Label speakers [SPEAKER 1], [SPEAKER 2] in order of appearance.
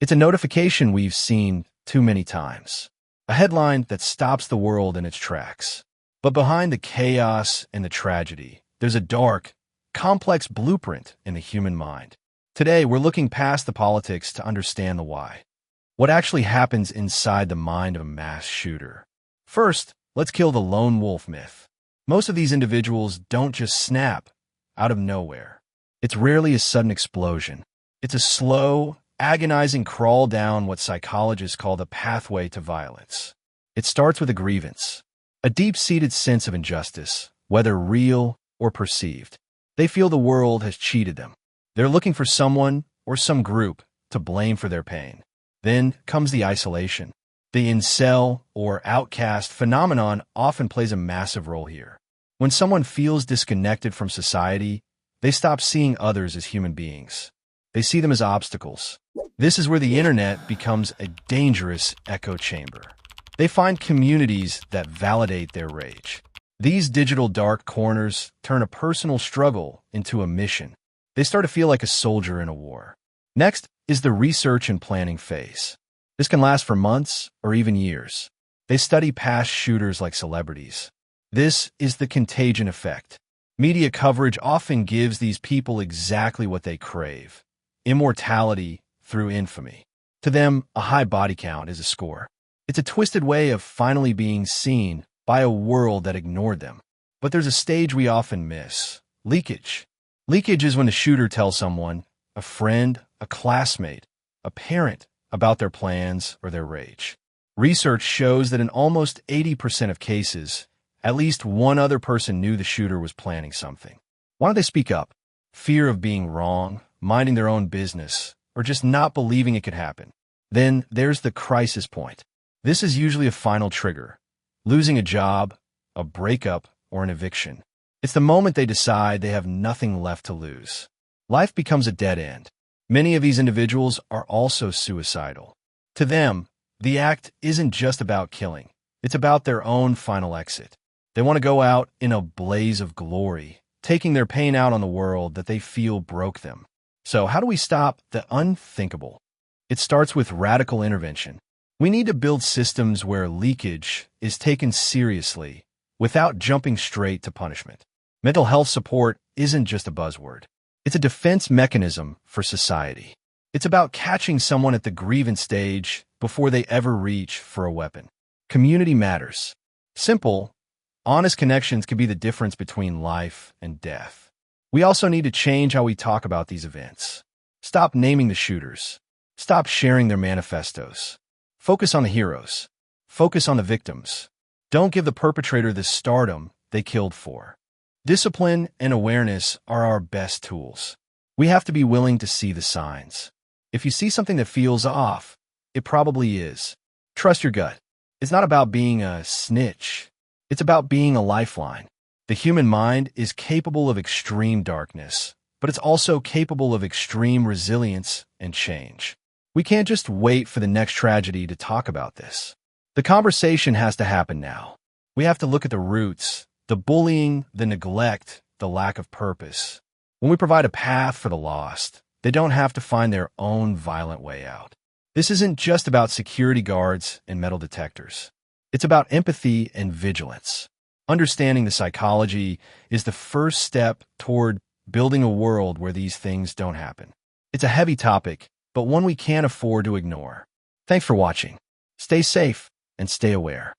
[SPEAKER 1] It's a notification we've seen too many times. A headline that stops the world in its tracks. But behind the chaos and the tragedy, there's a dark, complex blueprint in the human mind. Today, we're looking past the politics to understand the why. What actually happens inside the mind of a mass shooter? First, let's kill the lone wolf myth. Most of these individuals don't just snap out of nowhere. It's rarely a sudden explosion. It's a slow, agonizing crawl down what psychologists call the pathway to violence. It starts with a grievance, a deep-seated sense of injustice, whether real or perceived. They feel the world has cheated them. They're looking for someone or some group to blame for their pain. Then comes the isolation. The incel or outcast phenomenon often plays a massive role here. When someone feels disconnected from society, they stop seeing others as human beings. They see them as obstacles. This is where the internet becomes a dangerous echo chamber. They find communities that validate their rage. These digital dark corners turn a personal struggle into a mission. They start to feel like a soldier in a war. Next is the research and planning phase. This can last for months or even years. They study past shooters like celebrities. This is the contagion effect. Media coverage often gives these people exactly what they crave: immortality through infamy. To them, a high body count is a score. It's a twisted way of finally being seen by a world that ignored them. But there's a stage we often miss: leakage. Leakage is when the shooter tells someone, a friend, a classmate, a parent, about their plans or their rage. Research shows that in almost 80% of cases, at least one other person knew the shooter was planning something. Why don't they speak up? Fear of being wrong, minding their own business, or just not believing it could happen. Then there's the crisis point. This is usually a final trigger: losing a job, a breakup, or an eviction. It's the moment they decide they have nothing left to lose. Life becomes a dead end. Many of these individuals are also suicidal. To them, the act isn't just about killing. It's about their own final exit. They want to go out in a blaze of glory, taking their pain out on the world that they feel broke them. So how do we stop the unthinkable? It starts with radical intervention. We need to build systems where leakage is taken seriously without jumping straight to punishment. Mental health support isn't just a buzzword. It's a defense mechanism for society. It's about catching someone at the grievance stage before they ever reach for a weapon. Community matters. Simple, honest connections can be the difference between life and death. We also need to change how we talk about these events. Stop naming the shooters. Stop sharing their manifestos. Focus on the heroes. Focus on the victims. Don't give the perpetrator the stardom they killed for. Discipline and awareness are our best tools. We have to be willing to see the signs. If you see something that feels off, it probably is. Trust your gut. It's not about being a snitch. It's about being a lifeline. The human mind is capable of extreme darkness, but it's also capable of extreme resilience and change. We can't just wait for the next tragedy to talk about this. The conversation has to happen now. We have to look at the roots, the bullying, the neglect, the lack of purpose. When we provide a path for the lost, they don't have to find their own violent way out. This isn't just about security guards and metal detectors. It's about empathy and vigilance. Understanding the psychology is the first step toward building a world where these things don't happen. It's a heavy topic, but one we can't afford to ignore. Thanks for watching. Stay safe and stay aware.